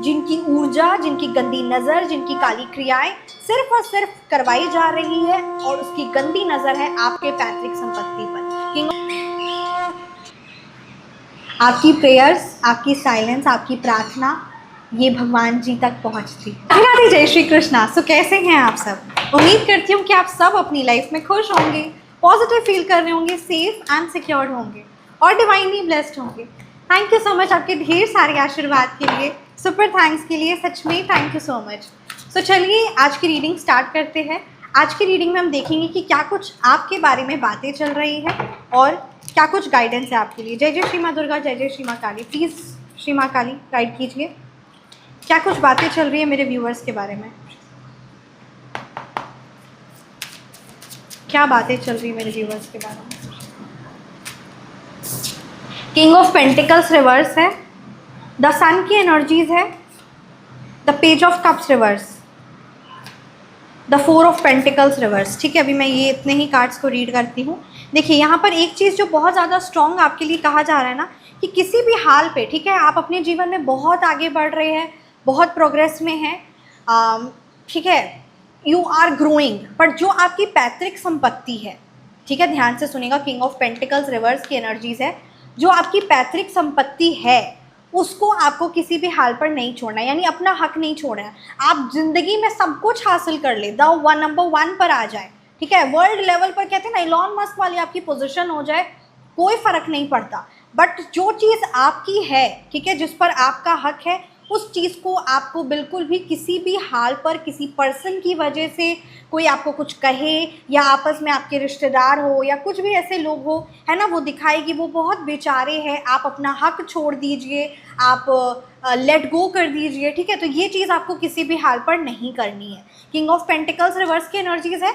जिनकी ऊर्जा, जिनकी गंदी नज़र, जिनकी काली क्रियाएं सिर्फ और सिर्फ करवाई जा रही है और उसकी गंदी नज़र है आपके पैतृक संपत्ति पर। किंग आपकी प्रेयर्स, आपकी साइलेंस, आपकी प्रार्थना ये भगवान जी तक पहुंचती। राधे, जय श्री कृष्णा। सो कैसे हैं आप सब? उम्मीद करती हूँ कि आप सब अपनी लाइफ में खुश होंगे, पॉजिटिव फील कर रहे होंगे, सेफ एंड सिक्योर्ड होंगे और डिवाइनली ब्लेस्ड होंगे। थैंक यू सो मच आपके ढेर सारे आशीर्वाद के लिए, सुपर थैंक्स के लिए, सच में थैंक यू सो मच। सो चलिए आज की रीडिंग स्टार्ट करते हैं। आज की रीडिंग में हम देखेंगे कि क्या कुछ आपके बारे में बातें चल रही है और क्या कुछ गाइडेंस है आपके लिए। जय जय श्री माँ दुर्गा, जय जय श्री माँ काली। प्लीज़ श्री माँ काली गाइड कीजिए, क्या कुछ बातें चल रही है मेरे व्यूअर्स के बारे में। क्या बातें चल रही है मेरे व्यूअर्स के बारे में। किंग ऑफ पेंटिकल्स रिवर्स है, द सन की एनर्जीज है, the page of cups reverse, the four of pentacles reverse. ठीक है, अभी मैं ये इतने ही कार्ड्स को रीड करती हूँ। देखिए यहाँ पर एक चीज़ जो बहुत ज़्यादा स्ट्रॉन्ग आपके लिए कहा जा रहा है ना, कि किसी भी हाल पे, ठीक है, आप अपने जीवन में बहुत आगे बढ़ रहे हैं, बहुत प्रोग्रेस में हैं, ठीक है, यू आर ग्रोइंग, बट जो आपकी पैतृक संपत्ति है, ठीक है, ध्यान से सुनिएगा, किंग ऑफ पेंटिकल्स रिवर्स की एनर्जीज है, जो आपकी पैतृक संपत्ति है उसको आपको किसी भी हाल पर नहीं छोड़ना है, यानी अपना हक नहीं छोड़ना है। आप जिंदगी में सब कुछ हासिल कर ले, नंबर 1 पर आ जाए, ठीक है, वर्ल्ड लेवल पर कहते हैं ना, इलॉन मस्क वाली आपकी पोजीशन हो जाए, कोई फर्क नहीं पड़ता, बट जो चीज़ आपकी है, ठीक है, जिस पर आपका हक है, उस चीज़ को आपको बिल्कुल भी किसी भी हाल पर किसी पर्सन की वजह से कोई आपको कुछ कहे या आपस में आपके रिश्तेदार हो या कुछ भी ऐसे लोग हो, है ना, वो दिखाए कि वो बहुत बेचारे हैं, आप अपना हक छोड़ दीजिए, आप लेट गो कर दीजिए, ठीक है, तो ये चीज़ आपको किसी भी हाल पर नहीं करनी है। किंग ऑफ पेंटिकल्स रिवर्स की एनर्जीज है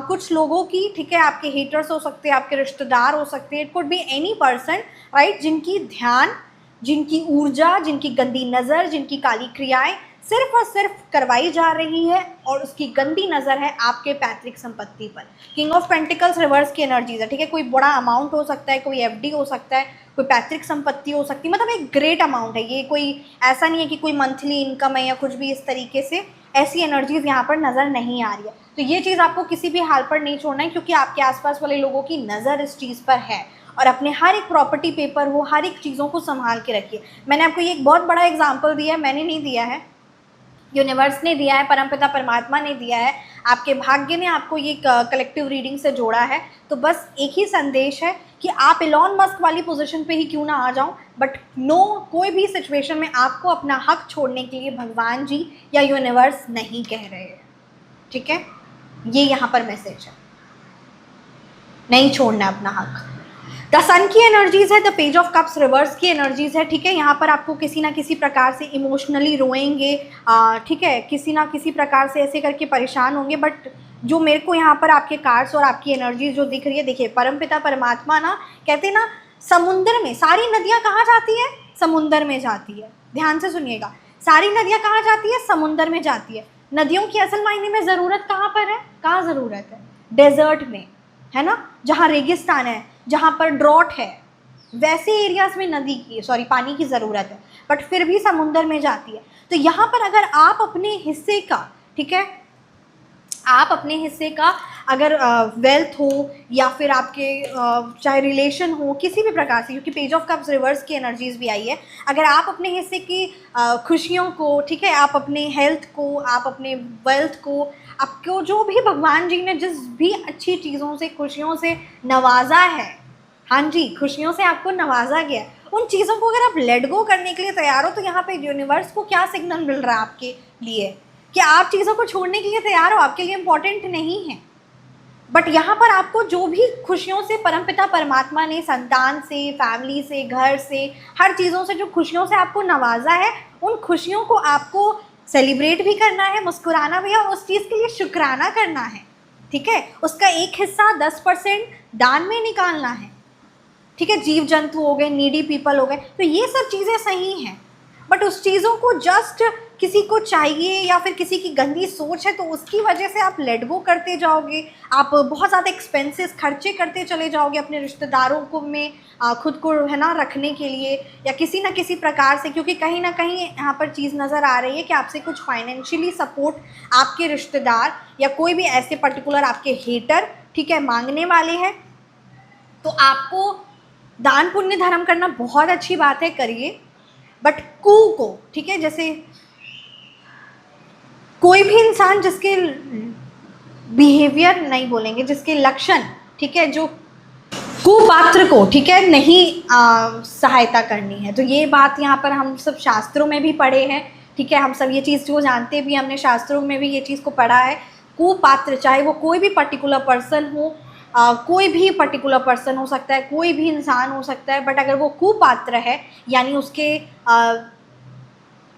कुछ लोगों की, ठीक है, आपके हेटर्स हो सकते हैं, आपके रिश्तेदार हो सकते हैं, it could be any person, right, जिनकी ध्यान, जिनकी ऊर्जा, जिनकी गंदी नज़र, जिनकी काली क्रियाएं सिर्फ और सिर्फ करवाई जा रही है और उसकी गंदी नज़र है आपके पैतृक संपत्ति पर। किंग ऑफ पेंटिकल्स रिवर्स की एनर्जीज है, ठीक है, कोई बड़ा अमाउंट हो सकता है, कोई एफडी हो सकता है, कोई पैतृक संपत्ति हो सकती है, मतलब एक ग्रेट अमाउंट है ये, कोई ऐसा नहीं है कि कोई मंथली इनकम है या कुछ भी इस तरीके से, ऐसी एनर्जीज यहाँ पर नज़र नहीं आ रही है। तो ये चीज़ आपको किसी भी हाल पर नहीं छोड़ना है, क्योंकि आपके आसपास वाले लोगों की नज़र इस चीज़ पर है और अपने हर एक प्रॉपर्टी पेपर हो, हर एक चीज़ों को संभाल के रखिए। मैंने आपको ये एक बहुत बड़ा एग्जाम्पल दिया है, मैंने नहीं दिया है, यूनिवर्स ने दिया है, परमपिता परमात्मा ने दिया है, आपके भाग्य ने आपको ये कलेक्टिव रीडिंग से जोड़ा है। तो बस एक ही संदेश है कि आप इलॉन मस्क वाली पोजीशन पे ही क्यों ना आ जाओ, बट नो, कोई भी सिचुएशन में आपको अपना हक छोड़ने के लिए भगवान जी या यूनिवर्स नहीं कह रहे हैं, ठीक है, ये यहाँ पर मैसेज है, नहीं छोड़ना अपना हक। द सन की एनर्जीज है, the page of cups reverse की एनर्जीज है, ठीक है, यहाँ पर आपको किसी ना किसी प्रकार से इमोशनली रोएंगे, ठीक है, किसी ना किसी प्रकार से ऐसे करके परेशान होंगे, बट जो मेरे को यहाँ पर आपके कार्ड्स और आपकी एनर्जीज जो दिख रही है, देखिए, परमपिता परमात्मा ना कहते हैं ना, समुद्र में सारी नदियाँ कहाँ जाती है? समुद्र में जाती है। ध्यान से सुनिएगा, सारी नदियाँ कहाँ जाती है? समुद्र में जाती है। नदियों की असल मायने में ज़रूरत कहाँ पर है? कहाँ ज़रूरत है? डेजर्ट में, है ना, जहाँ रेगिस्तान है, जहाँ पर ड्रॉट है, वैसे एरियाज में नदी की, सॉरी, पानी की ज़रूरत है, बट फिर भी समुद्र में जाती है। तो यहाँ पर अगर आप अपने हिस्से का, ठीक है, आप अपने हिस्से का अगर वेल्थ हो या फिर आपके चाहे रिलेशन हो, किसी भी प्रकार से, क्योंकि पेज ऑफ कप्स रिवर्स की एनर्जीज भी आई है, अगर आप अपने हिस्से की खुशियों को, ठीक है, आप अपने हेल्थ को, आप अपने वेल्थ को, आपको जो भी भगवान जी ने जिस भी अच्छी चीज़ों से, खुशियों से नवाजा है, हाँ जी, खुशियों से आपको नवाजा गया, उन चीज़ों को अगर आप लेट गो करने के लिए तैयार हो, तो यहाँ पे यूनिवर्स को क्या सिग्नल मिल रहा है आपके लिए कि आप चीज़ों को छोड़ने के लिए तैयार हो, आपके लिए इम्पोर्टेंट नहीं है। बट यहाँ पर आपको जो भी खुशियों से परमपिता परमात्मा ने संतान से, फैमिली से, घर से, हर चीज़ों से जो खुशियों से आपको नवाजा है, उन खुशियों को आपको सेलिब्रेट भी करना है, मुस्कुराना भी है और उस चीज़ के लिए शुक्राना करना है, ठीक है, उसका एक हिस्सा 10% दान में निकालना है, ठीक है, जीव जंतु हो गए, नीडी पीपल हो गए, तो ये सब चीज़ें सही हैं, बट उस चीज़ों को जस्ट किसी को चाहिए या फिर किसी की गंदी सोच है तो उसकी वजह से आप लेट गो करते जाओगे, आप बहुत ज़्यादा एक्सपेंसेस खर्चे करते चले जाओगे अपने रिश्तेदारों को में खुद को है ना रखने के लिए या किसी ना किसी प्रकार से, क्योंकि कहीं ना कहीं यहाँ पर चीज़ नज़र आ रही है कि आपसे कुछ फाइनेंशियली सपोर्ट आपके रिश्तेदार या कोई भी ऐसे पर्टिकुलर आपके हेटर, ठीक है, मांगने वाले हैं। तो आपको दान पुण्य धर्म करना बहुत अच्छी बात है, करिए, बट को, ठीक है, जैसे कोई भी इंसान जिसके बिहेवियर नहीं बोलेंगे, जिसके लक्षण, ठीक है, जो कुपात्र को, ठीक है, नहीं सहायता करनी है। तो ये बात यहाँ पर हम सब शास्त्रों में भी पढ़े हैं, ठीक है, हम सब ये चीज़ जो जानते भी, हमने शास्त्रों में भी ये चीज़ को पढ़ा है। कुपात्र चाहे वो कोई भी पर्टिकुलर पर्सन हो, कोई भी पर्टिकुलर पर्सन हो सकता है, कोई भी इंसान हो सकता है, बट अगर वो कुपात्र है यानी उसके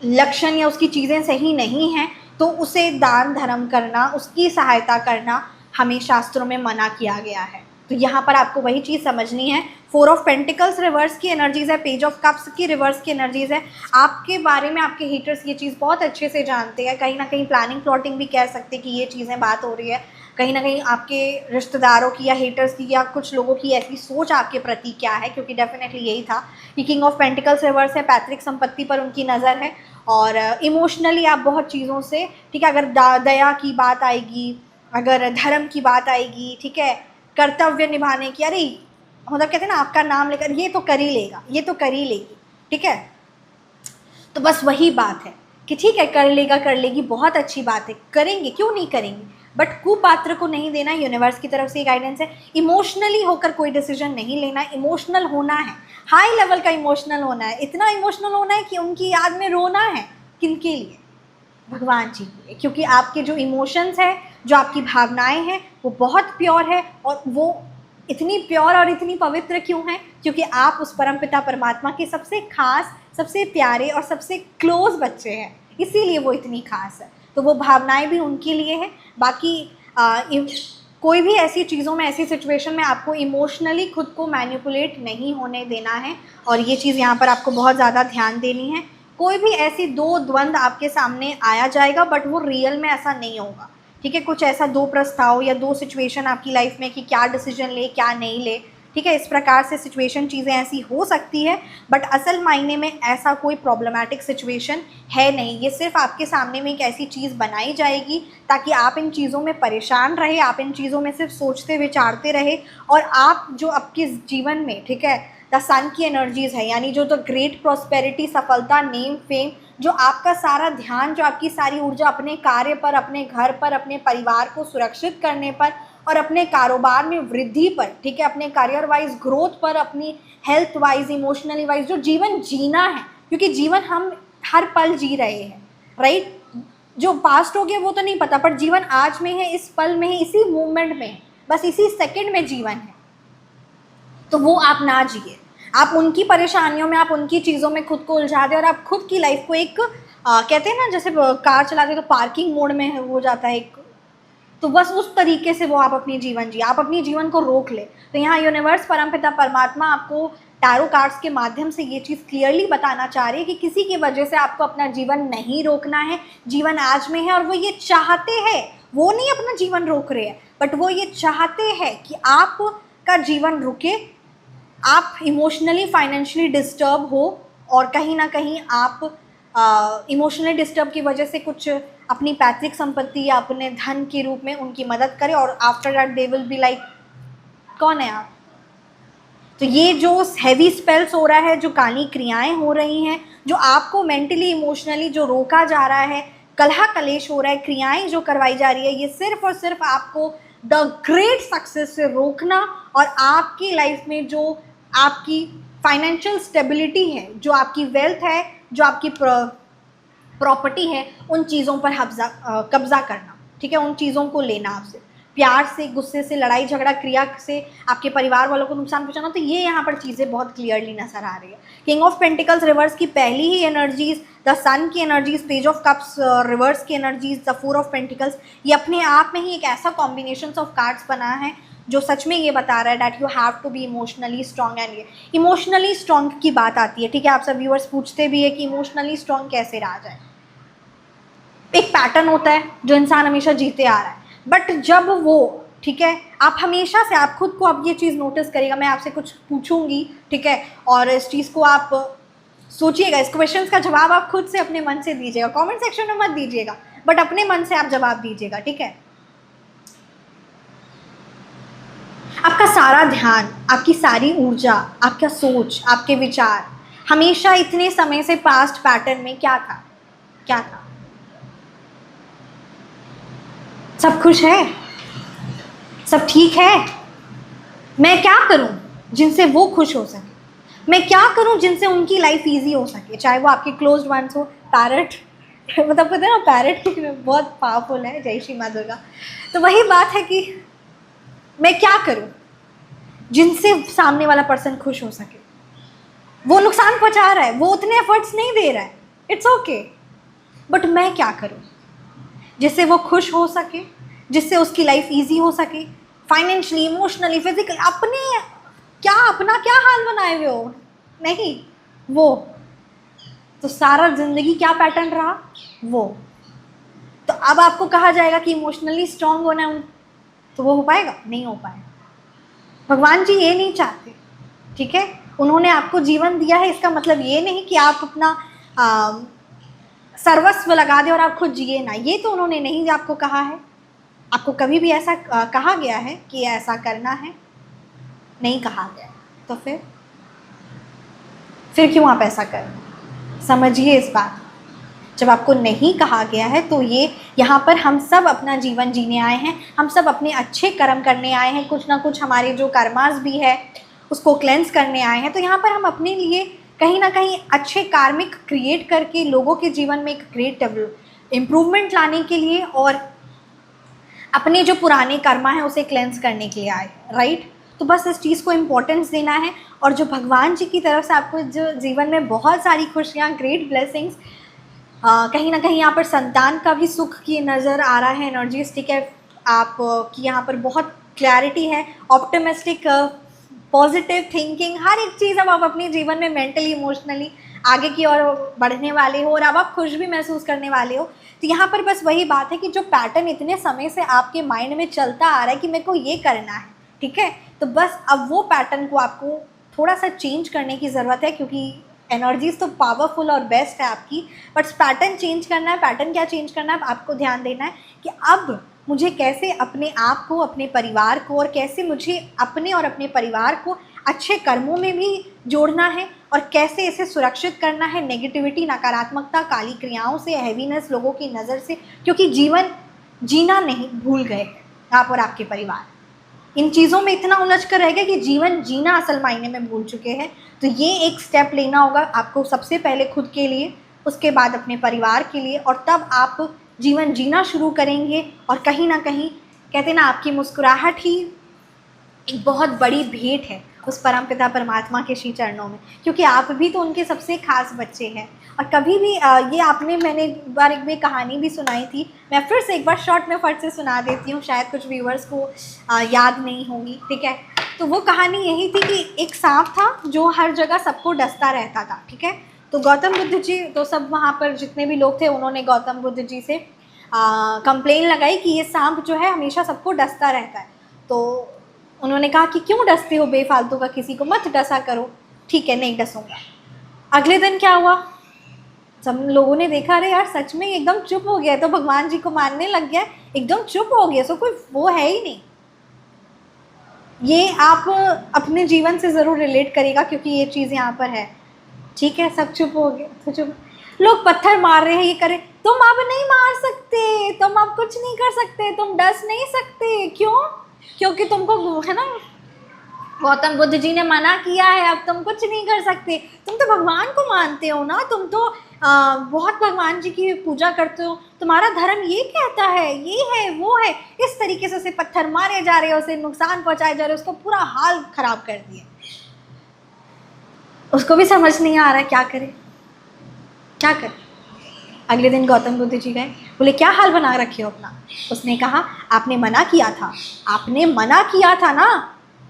लक्षण या उसकी चीज़ें सही नहीं हैं तो उसे दान धर्म करना, उसकी सहायता करना हमें शास्त्रों में मना किया गया है। तो यहाँ पर आपको वही चीज़ समझनी है। 4 ऑफ पेंटिकल्स रिवर्स की एनर्जीज़ है, पेज ऑफ कप्स की रिवर्स की एनर्जीज़ है। आपके बारे में आपके हेटर्स ये चीज़ बहुत अच्छे से जानते हैं, कहीं ना कहीं प्लानिंग प्लॉटिंग भी कह सकते हैं कि ये चीज़ें बात हो रही है, कहीं ना कहीं आपके रिश्तेदारों की या हेटर्स की या कुछ लोगों की ऐसी सोच आपके प्रति क्या है, क्योंकि डेफिनेटली यही था कि किंग ऑफ पेंटिकल्स रिवर्स है, पैतृक संपत्ति पर उनकी नज़र है और इमोशनली आप बहुत चीज़ों से, ठीक है, अगर दया की बात आएगी, अगर धर्म की बात आएगी, ठीक है, कर्तव्य निभाने की, अरे मतलब कहते हैं ना आपका नाम लेकर ये तो कर ही लेगा, ये तो कर ही लेगी, ठीक है, तो बस वही बात है कि ठीक है कर लेगा कर लेगी, बहुत अच्छी बात है, करेंगे, क्यों नहीं करेंगे, बट कुपात्र को नहीं देना, यूनिवर्स की तरफ से गाइडेंस है। इमोशनली होकर कोई डिसीजन नहीं लेना, इमोशनल होना है, हाई लेवल का इमोशनल होना है, इतना इमोशनल होना है कि उनकी याद में रोना है, किनके लिए, भगवान जी के लिए, क्योंकि आपके जो इमोशंस है, जो आपकी भावनाएं हैं वो बहुत प्योर है और वो इतनी प्योर और इतनी पवित्र क्यों है, क्योंकि आप उस परमपिता परमात्मा के सबसे खास, सबसे प्यारे और सबसे क्लोज बच्चे हैं, इसीलिए वो इतनी खास है। तो वो भावनाएं भी उनके लिए है। बाकी कोई भी ऐसी चीज़ों में, ऐसी सिचुएशन में आपको इमोशनली खुद को मैनिपुलेट नहीं होने देना है और ये चीज़ यहाँ पर आपको बहुत ज़्यादा ध्यान देनी है। कोई भी ऐसी दो द्वंद आपके सामने आया जाएगा बट वो रियल में ऐसा नहीं होगा, ठीक है, कुछ ऐसा दो प्रस्ताव या दो सिचुएशन आपकी लाइफ में कि क्या डिसीजन ले क्या नहीं ले, ठीक है, इस प्रकार से सिचुएशन चीज़ें ऐसी हो सकती है बट असल मायने में ऐसा कोई प्रॉब्लमैटिक सिचुएशन है नहीं। ये सिर्फ आपके सामने में एक ऐसी चीज़ बनाई जाएगी ताकि आप इन चीज़ों में परेशान रहे, आप इन चीज़ों में सिर्फ सोचते विचारते रहे और आप जो आपके जीवन में, ठीक है, द सन की एनर्जीज़ है, यानी जो द ग्रेट प्रॉस्पेरिटी, सफलता, नेम, फेम, जो आपका सारा ध्यान, जो आपकी सारी ऊर्जा अपने कार्य पर, अपने घर पर, अपने परिवार को सुरक्षित करने पर और अपने कारोबार में वृद्धि पर, ठीक है, अपने करियर वाइज ग्रोथ पर, अपनी हेल्थ वाइज, इमोशनली वाइज जो जीवन जीना है, क्योंकि जीवन हम हर पल जी रहे हैं, राइट, जो पास्ट हो गया वो तो नहीं पता, पर जीवन आज में है, इस पल में है, इसी मूवमेंट में है, बस इसी सेकंड में जीवन है, तो वो आप ना जिए, आप उनकी परेशानियों में, आप उनकी चीज़ों में खुद को उलझा दें और आप खुद की लाइफ को एक कहते हैं ना जैसे कार चलाते तो पार्किंग मोड में हो जाता है एक, तो बस उस तरीके से वो आप अपनी जीवन जिए, आप अपनी जीवन को रोक ले। तो यहाँ यूनिवर्स, परमपिता परमात्मा आपको टैरो कार्ड्स के माध्यम से ये चीज़ क्लियरली बताना चाह रही है कि किसी की वजह से आपको अपना जीवन नहीं रोकना है, जीवन आज में है और वो ये चाहते हैं, वो नहीं अपना जीवन रोक रहे हैं बट वो ये चाहते हैं कि आपका जीवन रुके, आप इमोशनली फाइनेंशियली डिस्टर्ब हो और कहीं ना कहीं आप इमोशनली डिस्टर्ब की वजह से कुछ अपनी पैतृक संपत्ति या अपने धन के रूप में उनकी मदद करें और after that they will be like कौन है आप। तो ये जो हैवी स्पेल्स हो रहा है, जो काली क्रियाएं हो रही हैं, जो आपको मेंटली इमोशनली जो रोका जा रहा है, कलह कलेश हो रहा है, क्रियाएं जो करवाई जा रही है, ये सिर्फ और सिर्फ आपको द ग्रेट सक्सेस से रोकना और आपकी लाइफ में जो आपकी फाइनेंशियल स्टेबिलिटी है, जो आपकी वेल्थ है, जो आपकी प्रॉपर्टी है, उन चीज़ों पर कब्जा करना, ठीक है, उन चीज़ों को लेना आपसे, प्यार से, गुस्से से, लड़ाई झगड़ा क्रिया से आपके परिवार वालों को नुकसान पहुंचाना। तो ये यहाँ पर चीज़ें बहुत क्लियरली नजर आ रही है। किंग ऑफ पेंटिकल्स रिवर्स की पहली ही एनर्जीज, द सन की energies, page of cups reverse की एनर्जीज, द 4 ऑफ पेंटिकल्स, ये अपने आप में ही एक ऐसा कॉम्बिनेशन ऑफ कार्ड्स बना है जो सच में ये बता रहा है that you have to be emotionally strong. And ये इमोशनली स्ट्रॉन्ग की बात आती है, ठीक है, आप सब व्यूअर्स पूछते भी है कि इमोशनली स्ट्रॉन्ग कैसे रहा जाए। एक पैटर्न होता है जो इंसान हमेशा जीते आ रहा है, बट जब वो, ठीक है, आप हमेशा से, आप खुद को अब ये चीज़ नोटिस करिएगा, मैं आपसे कुछ पूछूंगी, ठीक है, और इस चीज़ को आप सोचिएगा, इस क्वेश्चन का जवाब आप खुद से अपने मन से दीजिएगा, कमेंट सेक्शन में मत दीजिएगा, बट अपने मन से आप जवाब दीजिएगा, ठीक है। आपका सारा ध्यान, आपकी सारी ऊर्जा, आपका सोच, आपके विचार हमेशा इतने समय से पास्ट पैटर्न में क्या था, क्या था? सब खुश है, सब ठीक है, मैं क्या करूं जिनसे वो खुश हो सके, मैं क्या करूं जिनसे उनकी लाइफ इजी हो सके, चाहे वो आपके क्लोज्ड वंस हो। पैरट मतलब पता है ना, पैरट बहुत पावरफुल है, जय श्री माँ दुर्गा। तो वही बात है कि मैं क्या करूं जिनसे सामने वाला पर्सन खुश हो सके। वो नुकसान पहुंचा रहा है, वो उतने एफर्ट्स नहीं दे रहा है, इट्स ओके, बट मैं क्या करूं जिससे वो खुश हो सके, जिससे उसकी लाइफ इजी हो सके, फाइनेंशियली, इमोशनली, फिजिकली। अपना क्या हाल बनाए हुए हो, नहीं वो तो सारा जिंदगी क्या पैटर्न रहा वो। तो अब आपको कहा जाएगा कि इमोशनली स्ट्रांग होना है, तो वो हो पाएगा? नहीं हो पाएगा। भगवान जी ये नहीं चाहते, ठीक है। उन्होंने आपको जीवन दिया है, इसका मतलब ये नहीं कि आप अपना सर्वस्व लगा दें और आप खुद जिए ना, ये तो उन्होंने नहीं आपको कहा है। आपको कभी भी ऐसा कहा गया है कि ऐसा करना है? नहीं कहा गया। तो फिर क्यों आप ऐसा करें? समझिए इस बात। जब आपको नहीं कहा गया है तो ये यहाँ पर हम सब अपना जीवन जीने आए हैं, हम सब अपने अच्छे कर्म करने आए हैं, कुछ ना कुछ हमारे जो कर्मास भी है उसको क्लेंस करने आए हैं। तो यहाँ पर हम अपने लिए कहीं ना कहीं अच्छे कार्मिक क्रिएट करके लोगों के जीवन में एक ग्रेट इम्प्रूवमेंट लाने के लिए और अपने जो पुराने कर्मा है उसे क्लेंस करने के लिए आए, राइट। तो बस इस चीज़ को इम्पोर्टेंस देना है। और जो भगवान जी की तरफ से आपको जो जीवन में बहुत सारी खुशियाँ, ग्रेट ब्लेसिंग्स, कहीं ना कहीं यहाँ पर संतान का भी सुख की नज़र आ रहा है एनर्जीज, ठीक है। आप की यहाँ पर बहुत क्लैरिटी है, ऑप्टिमिस्टिक, पॉजिटिव थिंकिंग, हर एक चीज़ अब आप अपने जीवन में मेंटली, इमोशनली आगे की ओर बढ़ने वाले हो और अब आप खुश भी महसूस करने वाले हो। तो यहाँ पर बस वही बात है कि जो पैटर्न इतने समय से आपके माइंड में चलता आ रहा है कि मेरे को ये करना है, ठीक है, तो बस अब वो पैटर्न को आपको थोड़ा सा चेंज करने की ज़रूरत है, क्योंकि एनर्जीज तो पावरफुल और बेस्ट है आपकी, बट पैटर्न चेंज करना है। पैटर्न क्या चेंज करना है? आपको ध्यान देना है कि अब मुझे कैसे अपने आप को, अपने परिवार को, और कैसे मुझे अपने और अपने परिवार को अच्छे कर्मों में भी जोड़ना है और कैसे इसे सुरक्षित करना है नेगेटिविटी, नकारात्मकता, काली क्रियाओं से, हैवीनेस, लोगों की नज़र से, क्योंकि जीवन जीना नहीं भूल गए आप और आपके परिवार। इन चीज़ों में इतना उलझ कर रह गया कि जीवन जीना असल मायने में भूल चुके हैं। तो ये एक स्टेप लेना होगा आपको, सबसे पहले खुद के लिए, उसके बाद अपने परिवार के लिए, और तब आप जीवन जीना शुरू करेंगे। और कहीं ना कहीं कहते ना, आपकी मुस्कुराहट ही एक बहुत बड़ी भेंट है उस परमपिता परमात्मा के श्री चरणों में, क्योंकि आप भी तो उनके सबसे खास बच्चे हैं। और कभी भी मैंने एक बार कहानी भी सुनाई थी, मैं फिर से एक बार शॉर्ट में फट से सुना देती हूँ, शायद कुछ व्यूअर्स को याद नहीं होगी, ठीक है। तो वो कहानी यही थी कि एक सांप था जो हर जगह सबको डसता रहता था, ठीक है। तो गौतम बुद्ध जी, तो सब वहाँ पर जितने भी लोग थे, उन्होंने गौतम बुद्ध जी से कंप्लेन लगाई कि ये सांप जो है हमेशा सबको डसता रहता है। तो उन्होंने कहा कि क्यों डसते हो बेफालतू का, किसी को मत डसा करो। ठीक है, नहीं डसूंगा। अगले दिन क्या हुआ, सब लोगों ने देखा, अरे यार सच में एकदम चुप हो गया, तो भगवान जी को मानने लग गया, एकदम चुप हो गया, सो कोई वो है ही नहीं। ये आप अपने जीवन से ज़रूर रिलेट करेगा, क्योंकि ये चीज़ यहाँ पर है, ठीक है। सब चुप हो गए, तो चुप, लोग पत्थर मार रहे हैं, ये करे, तुम अब नहीं मार सकते, तुम अब कुछ नहीं कर सकते, तुम डस नहीं सकते। क्यों? क्योंकि तुमको है ना, गौतम बुद्ध जी ने मना किया है, अब तुम कुछ नहीं कर सकते। तुम तो भगवान को मानते हो ना, तुम तो बहुत भगवान जी की पूजा करते हो, तुम्हारा धर्म ये कहता है, ये है, वो है। इस तरीके से उसे पत्थर मारे जा रहे हैं, उसे नुकसान पहुंचाए जा रहे हैं, उसको पूरा हाल खराब कर दिया। उसको भी समझ नहीं आ रहा है क्या करे, क्या करे। अगले दिन गौतम बुद्ध जी गए, बोले क्या हाल बना रखे हो अपना। उसने कहा आपने मना किया था, आपने मना किया था ना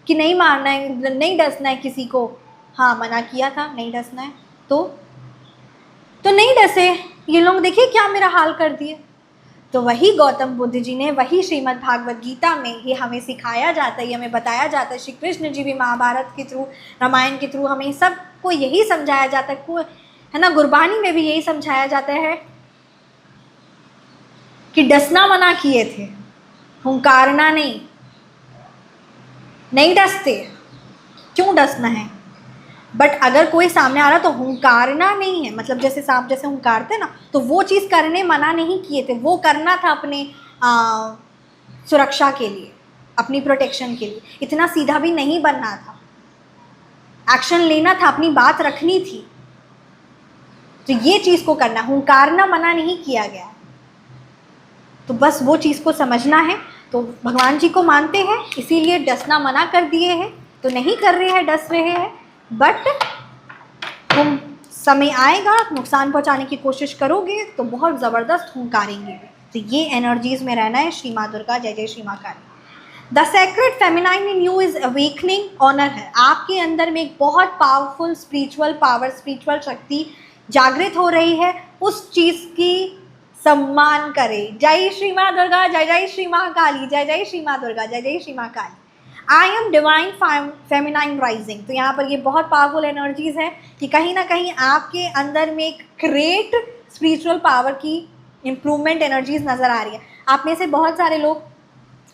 कि नहीं मारना है, नहीं डसना है किसी को। हाँ मना किया था, नहीं डसना है, तो नहीं डसे। ये लोग देखिए क्या मेरा हाल कर दिए। तो वही गौतम बुद्ध जी ने, वही श्रीमद् भागवत गीता में ये हमें सिखाया जाता है, ये हमें बताया जाता है। श्री कृष्ण जी भी महाभारत के थ्रू, रामायण के थ्रू हमें सबको यही समझाया जाता है ना। गुरबानी में भी यही समझाया जाता है कि डसना मना किए थे, हुंकारना नहीं। नहीं डसते, क्यों डसना है। बट अगर कोई सामने आ रहा तो हुंकारना नहीं है, मतलब जैसे सांप जैसे हुंकारते ना, तो वो चीज़ करने मना नहीं किए थे, वो करना था अपने सुरक्षा के लिए, अपनी प्रोटेक्शन के लिए। इतना सीधा भी नहीं बनना था, एक्शन लेना था, अपनी बात रखनी थी। तो ये चीज़ को करना, हुंकारना मना नहीं किया गया। तो बस वो चीज़ को समझना है। तो भगवान जी को मानते हैं, इसीलिए डसना मना कर दिए हैं, तो नहीं कर रहे हैं, डस रहे हैं। बट तुम समय आएगा, नुकसान पहुंचाने की कोशिश करोगे तो बहुत ज़बरदस्त हुंकारेंगे। तो ये एनर्जीज में रहना है। श्री माँ दुर्गा, जय जय श्री माँ Kali. The sacred feminine in you is awakening honour है। आपके अंदर में एक बहुत पावरफुल स्पिरिचुअल पावर, स्पिरिचुअल शक्ति जागृत हो रही है। उस चीज़ की सम्मान करें। जय श्री माँ दुर्गा, जय जय श्री माँ काली, जय जय श्री माँ दुर्गा, जय जय श्री माँ Kali. I am divine feminine rising. तो यहाँ पर ये बहुत पावरफुल एनर्जीज है कि कहीं ना कहीं आपके अंदर में एक ग्रेट स्पिरिचुअल पावर की इम्प्रूवमेंट एनर्जीज नज़र आ रही है। आप में से बहुत सारे लोग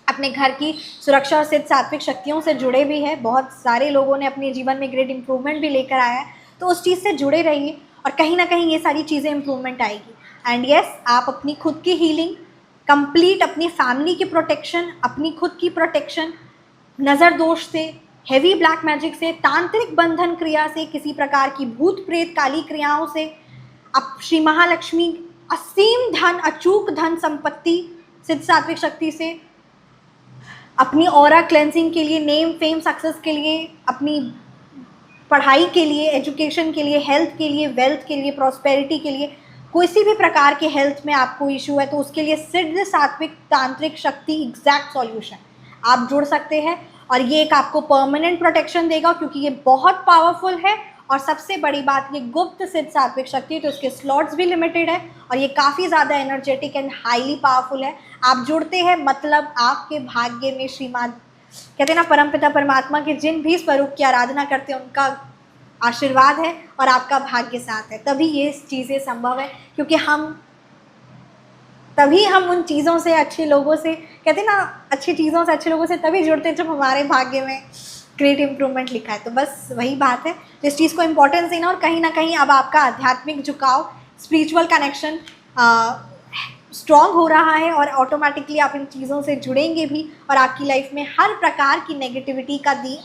अपने घर की सुरक्षा और सिद्ध सात्विक शक्तियों से जुड़े भी हैं। बहुत सारे लोगों ने अपने जीवन में ग्रेट इम्प्रूवमेंट भी लेकर आया है। तो उस चीज़ से जुड़े रहिए और कहीं ना कहीं ये सारी चीज़ें इम्प्रूवमेंट आएगी। एंड यस, आप अपनी खुद की हीलिंग कंप्लीट, अपनी फैमिली की प्रोटेक्शन, अपनी खुद की प्रोटेक्शन, नज़र दोष से, हेवी ब्लैक मैजिक से, तांत्रिक बंधन क्रिया से, किसी प्रकार की भूत प्रेत काली क्रियाओं से, अब श्री महालक्ष्मी असीम धन, अचूक धन संपत्ति सिद्ध सात्विक शक्ति से, अपनी ऑरा क्लेंसिंग के लिए, नेम फेम सक्सेस के लिए, अपनी पढ़ाई के लिए, एजुकेशन के लिए, हेल्थ के लिए, वेल्थ के लिए, प्रॉस्पेरिटी के लिए, किसी भी प्रकार के हेल्थ में आपको इशू है तो उसके लिए सिद्ध सात्विक तांत्रिक शक्ति एग्जैक्ट सॉल्यूशन आप जुड़ सकते हैं। और ये एक आपको परमानेंट प्रोटेक्शन देगा क्योंकि ये बहुत पावरफुल है। और सबसे बड़ी बात, ये गुप्त सिद्ध सात्विक शक्ति, तो इसके स्लॉट्स भी लिमिटेड है और ये काफ़ी ज़्यादा एनर्जेटिक एंड हाईली पावरफुल है। आप जुड़ते हैं मतलब आपके भाग्य में श्रीमान कहते हैं ना, परमपिता परमात्मा के जिन भी स्वरूप की आराधना करते हैं उनका आशीर्वाद है और आपका भाग्य साथ है, तभी ये चीज़ें संभव है। क्योंकि तभी हम उन चीज़ों से, अच्छे लोगों से, कहते हैं ना, अच्छी चीज़ों से, अच्छे लोगों से तभी जुड़ते हैं जब हमारे भाग्य में ग्रेट इम्प्रूवमेंट लिखा है। तो बस वही बात है, तो इस चीज़ को इम्पोर्टेंस देना। और कहीं ना कहीं अब आपका आध्यात्मिक झुकाव, स्पिरिचुअल कनेक्शन स्ट्रॉन्ग हो रहा है और ऑटोमेटिकली आप इन चीज़ों से जुड़ेंगे भी और आपकी लाइफ में हर प्रकार की नेगेटिविटी का दी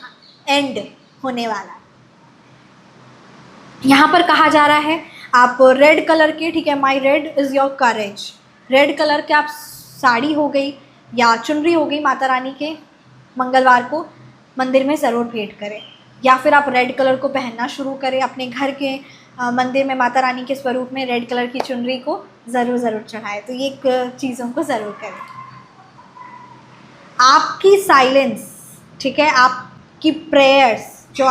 एंड होने वाला है। यहाँ पर कहा जा रहा है आप रेड कलर के, ठीक है, my red is your courage, red colour के आप साड़ी हो गई या चुनरी हो गई माता रानी के, मंगलवार को मंदिर में ज़रूर भेंट करें। या फिर आप रेड कलर को पहनना शुरू करें, अपने घर के मंदिर में माता रानी के स्वरूप में रेड कलर की चुनरी को ज़रूर चढ़ाएं। तो ये चीज़ों को ज़रूर करें। आपकी साइलेंस, ठीक है, आपकी प्रेयर्स, जो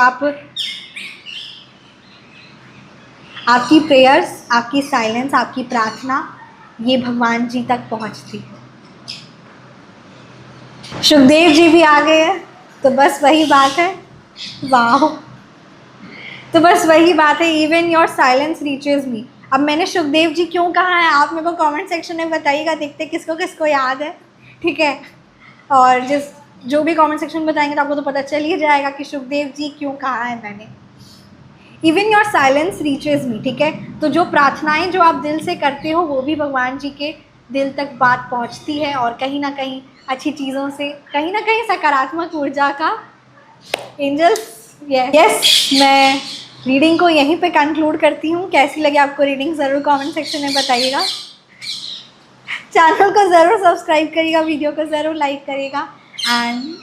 आपकी प्रेयर्स, आपकी साइलेंस, आपकी प्रार्थना, ये भगवान जी तक पहुंचती है। सुखदेव जी भी आ गए हैं, तो बस वही बात है, वाह, तो बस वही बात है, इवन योर साइलेंस रीचेज मी। अब मैंने सुखदेव जी क्यों कहा है आप मेरे को कमेंट सेक्शन में बताइएगा, देखते किसको किसको याद है, ठीक है। और जो भी कमेंट सेक्शन में बताएंगे तो आपको तो पता चल ही जाएगा कि सुखदेव जी क्यों कहा है मैंने। इवन योर साइलेंस रीचेज मी, ठीक है। तो जो प्रार्थनाएं जो आप दिल से करते हो वो भी भगवान जी के दिल तक बात पहुंचती है और कहीं ना कहीं अच्छी चीज़ों से, कहीं ना कहीं सकारात्मक ऊर्जा का एंजल्स। यस, मैं रीडिंग को यहीं पे कंक्लूड करती हूँ। कैसी लगी आपको रीडिंग ज़रूर कमेंट सेक्शन में बताइएगा। चैनल को ज़रूर सब्सक्राइब करिएगा, वीडियो को ज़रूर लाइक करिएगा। एंड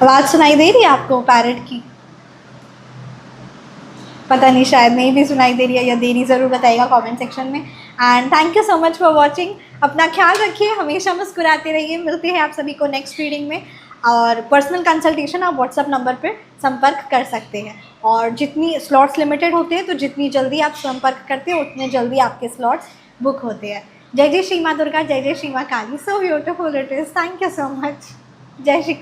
आवाज़ सुनाई दे रही है आपको पैरट की? पता नहीं, शायद नहीं भी सुनाई दे रही है या दे रही, ज़रूर बताइएगा कमेंट सेक्शन में। And thank you so much for watching. अपना ख्याल रखिए, हमेशा मुस्कुराते रहिए। मिलते हैं आप सभी को नेक्स्ट रीडिंग में। और पर्सनल कंसल्टेशन आप व्हाट्सअप नंबर पर संपर्क कर सकते हैं। और जितनी स्लॉट्स लिमिटेड होते हैं, तो जितनी जल्दी आप संपर्क करते हैं उतने जल्दी आपके स्लॉट्स बुक होते हैं। जय जय श्री माँ दुर्गा, जय जय श्री माँ Kali. So beautiful it is. Thank you so much. जय श्री